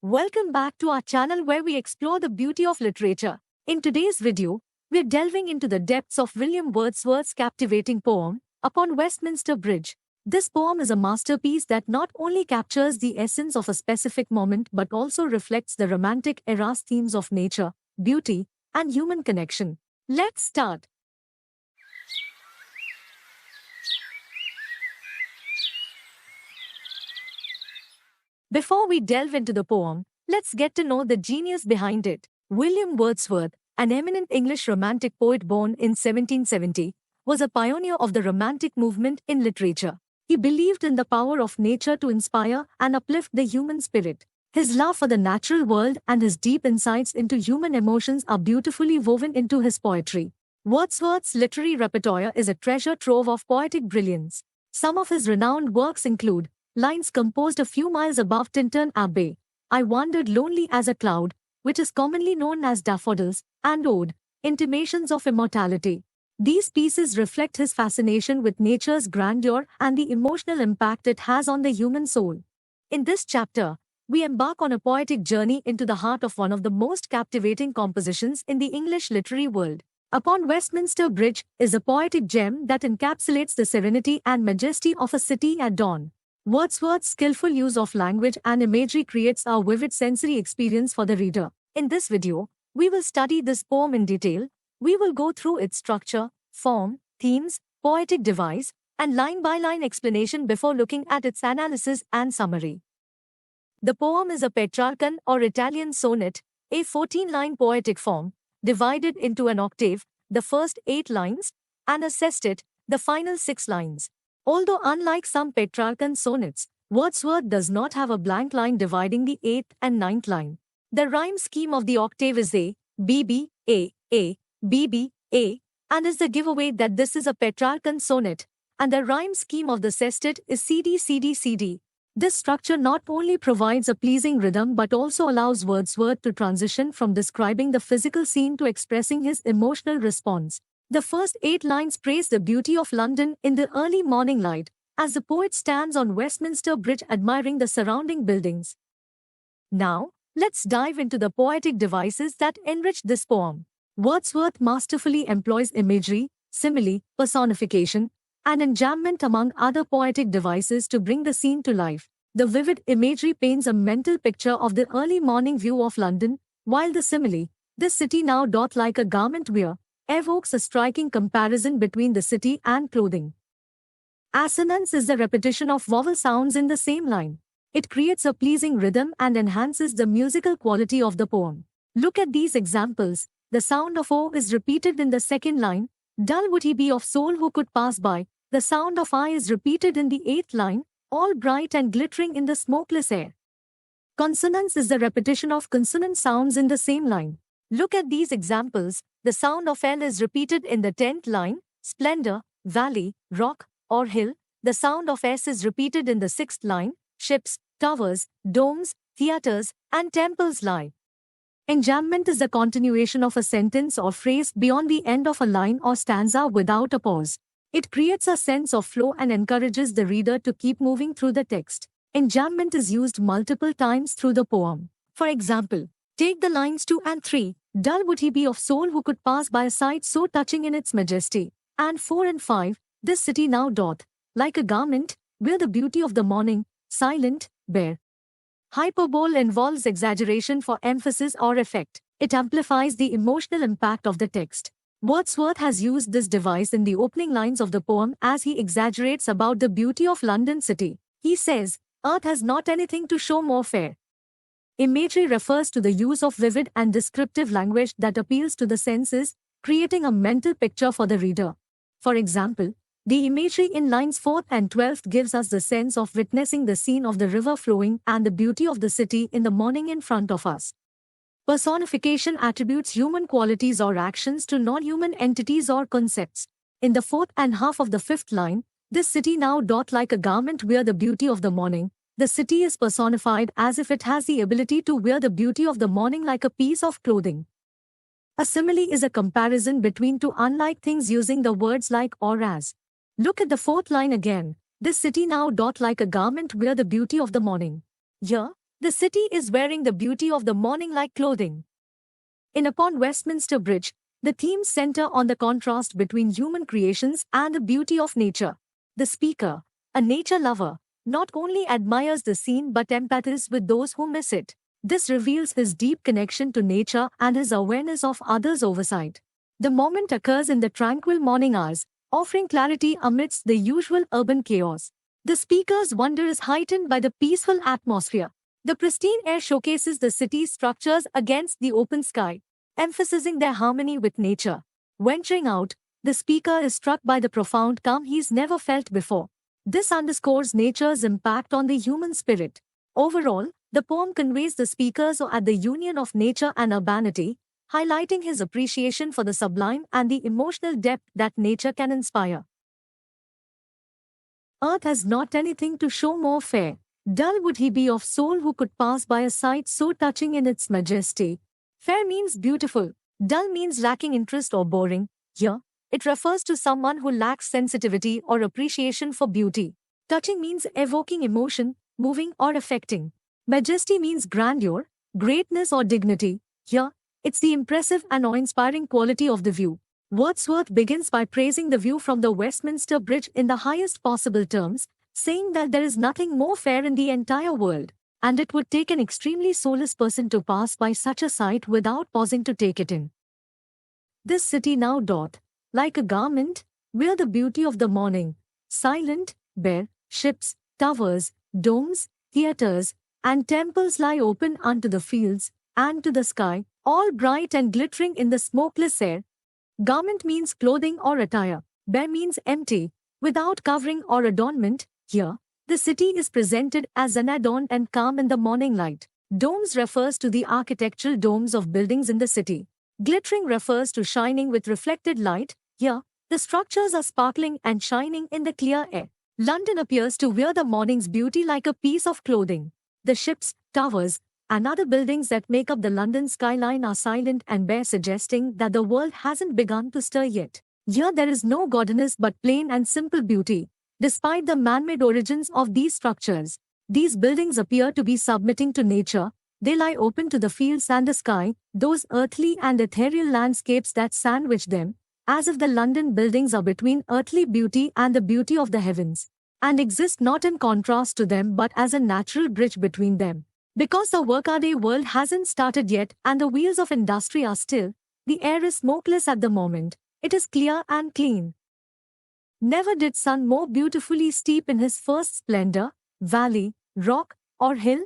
Welcome back to our channel where we explore the beauty of literature. In today's video, we're delving into the depths of William Wordsworth's captivating poem, Upon Westminster Bridge. This poem is a masterpiece that not only captures the essence of a specific moment but also reflects the Romantic era's themes of nature, beauty, and human connection. Let's start. Before we delve into the poem, let's get to know the genius behind it. William Wordsworth, an eminent English Romantic poet born in 1770, was a pioneer of the Romantic movement in literature. He believed in the power of nature to inspire and uplift the human spirit. His love for the natural world and his deep insights into human emotions are beautifully woven into his poetry. Wordsworth's literary repertoire is a treasure trove of poetic brilliance. Some of his renowned works include lines composed a few miles above Tintern Abbey, I wandered lonely as a cloud, which is commonly known as Daffodils, and Ode, Intimations of Immortality. These pieces reflect his fascination with nature's grandeur and the emotional impact it has on the human soul. In this chapter, we embark on a poetic journey into the heart of one of the most captivating compositions in the English literary world. Upon Westminster Bridge is a poetic gem that encapsulates the serenity and majesty of a city at dawn. Wordsworth's skillful use of language and imagery creates a vivid sensory experience for the reader. In this video, we will study this poem in detail. We will go through its structure, form, themes, poetic device, and line-by-line explanation before looking at its analysis and summary. The poem is a Petrarchan or Italian sonnet, a 14-line poetic form, divided into an octave, the first 8 lines, and a sestet, the final 6 lines. Although unlike some Petrarchan sonnets, Wordsworth does not have a blank line dividing the 8th and 9th line. The rhyme scheme of the octave is A, B, B, A, B, B, A, and is the giveaway that this is a Petrarchan sonnet, and the rhyme scheme of the sestet is CD, CD, CD. This structure not only provides a pleasing rhythm but also allows Wordsworth to transition from describing the physical scene to expressing his emotional response. The first 8 lines praise the beauty of London in the early morning light, as the poet stands on Westminster Bridge admiring the surrounding buildings. Now, let's dive into the poetic devices that enrich this poem. Wordsworth masterfully employs imagery, simile, personification, and enjambment among other poetic devices to bring the scene to life. The vivid imagery paints a mental picture of the early morning view of London, while the simile, this city now doth like a garment wear, evokes a striking comparison between the city and clothing. Assonance is the repetition of vowel sounds in the same line. It creates a pleasing rhythm and enhances the musical quality of the poem. Look at these examples. The sound of O is repeated in the second line. Dull would he be of soul who could pass by. The sound of I is repeated in the 8th line, all bright and glittering in the smokeless air. Consonance is the repetition of consonant sounds in the same line. Look at these examples. The sound of L is repeated in the 10th line, splendor, valley, rock, or hill. The sound of S is repeated in the 6th line, ships, towers, domes, theaters, and temples lie. Enjambment is the continuation of a sentence or phrase beyond the end of a line or stanza without a pause. It creates a sense of flow and encourages the reader to keep moving through the text. Enjambment is used multiple times through the poem. For example, take the lines 2 and 3. Dull would he be of soul who could pass by a sight so touching in its majesty. And 4 and 5, this city now doth, like a garment, wear the beauty of the morning, silent, bare. Hyperbole involves exaggeration for emphasis or effect. It amplifies the emotional impact of the text. Wordsworth has used this device in the opening lines of the poem as he exaggerates about the beauty of London city. He says, earth has not anything to show more fair. Imagery refers to the use of vivid and descriptive language that appeals to the senses, creating a mental picture for the reader. For example, the imagery in lines 4th and 12th gives us the sense of witnessing the scene of the river flowing and the beauty of the city in the morning in front of us. Personification attributes human qualities or actions to non-human entities or concepts. In the 4th and half of the 5th line, this city now doth like a garment wear the beauty of the morning. The city is personified as if it has the ability to wear the beauty of the morning like a piece of clothing. A simile is a comparison between two unlike things using the words like or as. Look at the 4th line again. This city now doth like a garment wear the beauty of the morning. Here, The city is wearing the beauty of the morning like clothing. In Upon Westminster Bridge, the themes center on the contrast between human creations and the beauty of nature. The speaker, a nature lover, not only admires the scene but empathizes with those who miss it. This reveals his deep connection to nature and his awareness of others' oversight. The moment occurs in the tranquil morning hours, offering clarity amidst the usual urban chaos. The speaker's wonder is heightened by the peaceful atmosphere. The pristine air showcases the city's structures against the open sky, emphasizing their harmony with nature. Venturing out, the speaker is struck by the profound calm he's never felt before. This underscores nature's impact on the human spirit. Overall, the poem conveys the speaker's awe at the union of nature and urbanity, highlighting his appreciation for the sublime and the emotional depth that nature can inspire. Earth has not anything to show more fair. Dull would he be of soul who could pass by a sight so touching in its majesty. Fair means beautiful. Dull means lacking interest or boring. Here, it refers to someone who lacks sensitivity or appreciation for beauty. Touching means evoking emotion, moving or affecting. Majesty means grandeur, greatness or dignity. Here, it's the impressive and awe-inspiring quality of the view. Wordsworth begins by praising the view from the Westminster Bridge in the highest possible terms, saying that there is nothing more fair in the entire world, and it would take an extremely soulless person to pass by such a sight without pausing to take it in. This city now doth, like a garment, wear the beauty of the morning. Silent, bare, ships, towers, domes, theatres, and temples lie open unto the fields, and to the sky, all bright and glittering in the smokeless air. Garment means clothing or attire. Bare means empty, without covering or adornment. Here, the city is presented as unadorned and calm in the morning light. Domes refers to the architectural domes of buildings in the city. Glittering refers to shining with reflected light. Here, the structures are sparkling and shining in the clear air. London appears to wear the morning's beauty like a piece of clothing. The ships, towers, and other buildings that make up the London skyline are silent and bare, suggesting that the world hasn't begun to stir yet. Here there is no gaudiness but plain and simple beauty. Despite the man-made origins of these structures, these buildings appear to be submitting to nature. They lie open to the fields and the sky, those earthly and ethereal landscapes that sandwich them, as if the London buildings are between earthly beauty and the beauty of the heavens, and exist not in contrast to them but as a natural bridge between them. Because the workaday world hasn't started yet and the wheels of industry are still, the air is smokeless at the moment. It is clear and clean. Never did sun more beautifully steep in his first splendor, valley, rock, or hill.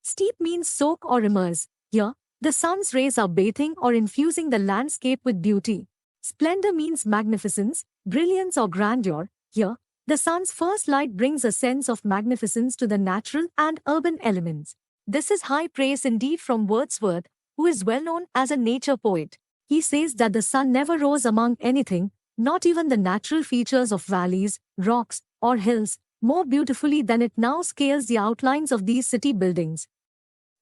Steep means soak or immerse. Here, the sun's rays are bathing or infusing the landscape with beauty. Splendor means magnificence, brilliance or grandeur. Here, the sun's first light brings a sense of magnificence to the natural and urban elements. This is high praise indeed from Wordsworth, who is well known as a nature poet. He says that the sun never rose among anything, not even the natural features of valleys, rocks, or hills, more beautifully than it now scales the outlines of these city buildings.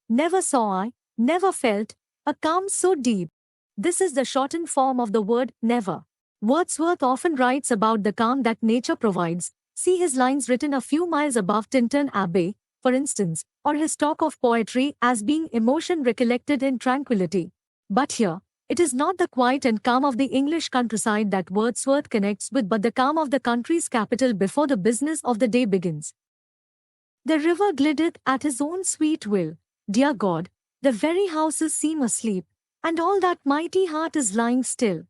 Never saw I, never felt, a calm so deep. This is the shortened form of the word never. Wordsworth often writes about the calm that nature provides. See his lines written a few miles above Tintern Abbey, for instance, or his talk of poetry as being emotion recollected in tranquility. But here, it is not the quiet and calm of the English countryside that Wordsworth connects with but the calm of the country's capital before the business of the day begins. The river glideth at his own sweet will. Dear God, the very houses seem asleep, and all that mighty heart is lying still.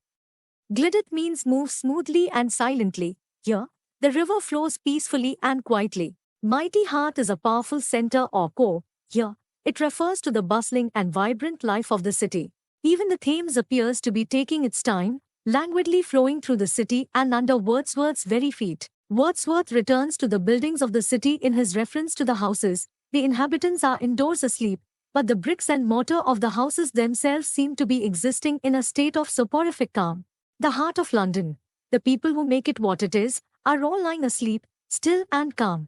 Glideth means move smoothly and silently. Here, the river flows peacefully and quietly. Mighty heart is a powerful center or core. Here, it refers to the bustling and vibrant life of the city. Even the Thames appears to be taking its time, languidly flowing through the city and under Wordsworth's very feet. Wordsworth returns to the buildings of the city in his reference to the houses. The inhabitants are indoors asleep, but the bricks and mortar of the houses themselves seem to be existing in a state of soporific calm. The heart of London, the people who make it what it is, are all lying asleep, still and calm.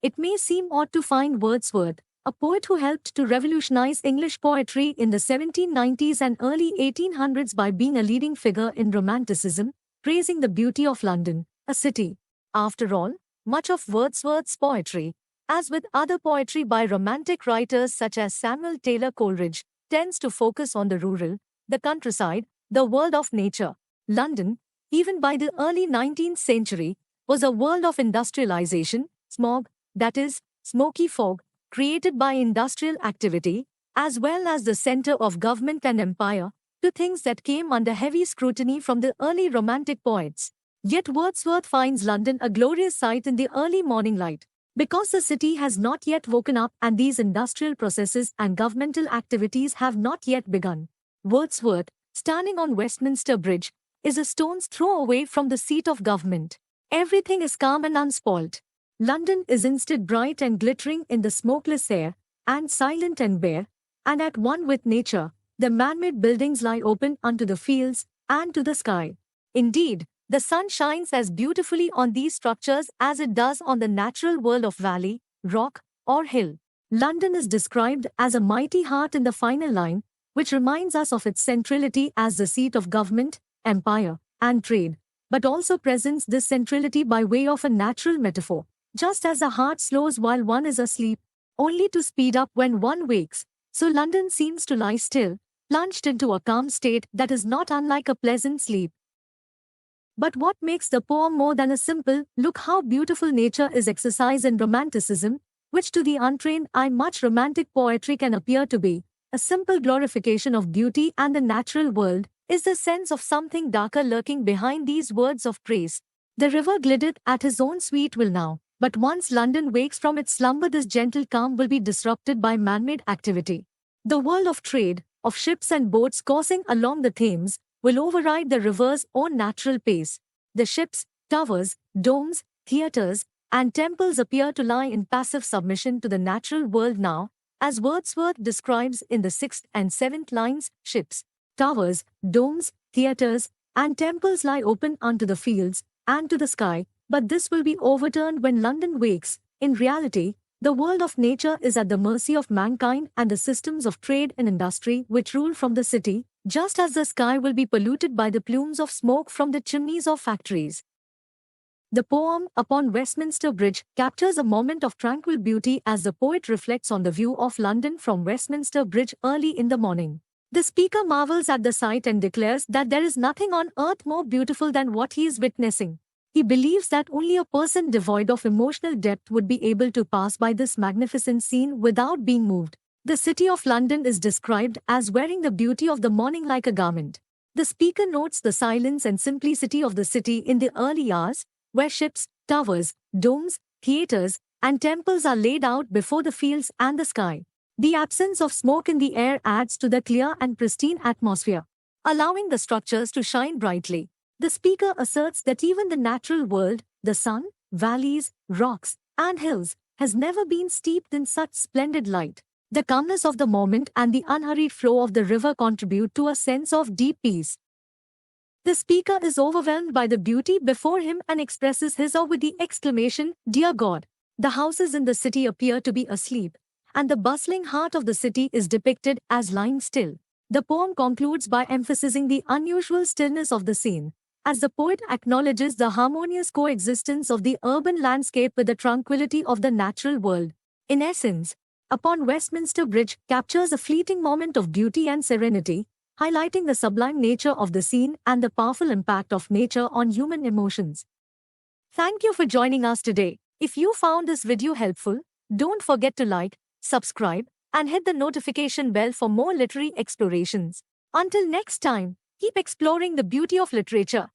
It may seem odd to find Wordsworth, a poet who helped to revolutionize English poetry in the 1790s and early 1800s by being a leading figure in Romanticism, praising the beauty of London, a city. After all, much of Wordsworth's poetry, As with other poetry by romantic writers such as Samuel Taylor Coleridge, tends to focus on the rural, the countryside, the world of nature. London, even by the early 19th century, was a world of industrialization, smog, that is, smoky fog, created by industrial activity, as well as the center of government and empire, two things that came under heavy scrutiny from the early Romantic poets. Yet Wordsworth finds London a glorious sight in the early morning light. Because the city has not yet woken up and these industrial processes and governmental activities have not yet begun. Wordsworth, standing on Westminster Bridge, is a stone's throw away from the seat of government. Everything is calm and unspoilt. London is instead bright and glittering in the smokeless air, and silent and bare, and at one with nature. The man-made buildings lie open unto the fields and to the sky. Indeed, the sun shines as beautifully on these structures as it does on the natural world of valley, rock, or hill. London is described as a mighty heart in the final line, which reminds us of its centrality as the seat of government, empire, and trade, but also presents this centrality by way of a natural metaphor. Just as the heart slows while one is asleep, only to speed up when one wakes, so London seems to lie still, plunged into a calm state that is not unlike a pleasant sleep. But what makes the poem more than a simple, look how beautiful nature is exercised in romanticism, which to the untrained eye much romantic poetry can appear to be, a simple glorification of beauty and the natural world, is the sense of something darker lurking behind these words of praise. The river glideth at his own sweet will now, but once London wakes from its slumber this gentle calm will be disrupted by man-made activity. The world of trade, of ships and boats coursing along the Thames, will override the river's own natural pace. The ships, towers, domes, theatres, and temples appear to lie in passive submission to the natural world now, as Wordsworth describes in the 6th and 7th lines. Ships, towers, domes, theatres, and temples lie open unto the fields and to the sky, but this will be overturned when London wakes. In reality, the world of nature is at the mercy of mankind and the systems of trade and industry which rule from the city, just as the sky will be polluted by the plumes of smoke from the chimneys of factories. The poem Upon Westminster Bridge captures a moment of tranquil beauty as the poet reflects on the view of London from Westminster Bridge early in the morning. The speaker marvels at the sight and declares that there is nothing on earth more beautiful than what he is witnessing. He believes that only a person devoid of emotional depth would be able to pass by this magnificent scene without being moved. The city of London is described as wearing the beauty of the morning like a garment. The speaker notes the silence and simplicity of the city in the early hours, where ships, towers, domes, theatres, and temples are laid out before the fields and the sky. The absence of smoke in the air adds to the clear and pristine atmosphere, allowing the structures to shine brightly. The speaker asserts that even the natural world, the sun, valleys, rocks, and hills, has never been steeped in such splendid light. The calmness of the moment and the unhurried flow of the river contribute to a sense of deep peace. The speaker is overwhelmed by the beauty before him and expresses his awe with the exclamation, "Dear God!" The houses in the city appear to be asleep, and the bustling heart of the city is depicted as lying still. The poem concludes by emphasizing the unusual stillness of the scene, as the poet acknowledges the harmonious coexistence of the urban landscape with the tranquility of the natural world. In essence, Upon Westminster Bridge captures a fleeting moment of beauty and serenity, highlighting the sublime nature of the scene and the powerful impact of nature on human emotions. Thank you for joining us today. If you found this video helpful, don't forget to like, subscribe, and hit the notification bell for more literary explorations. Until next time, keep exploring the beauty of literature.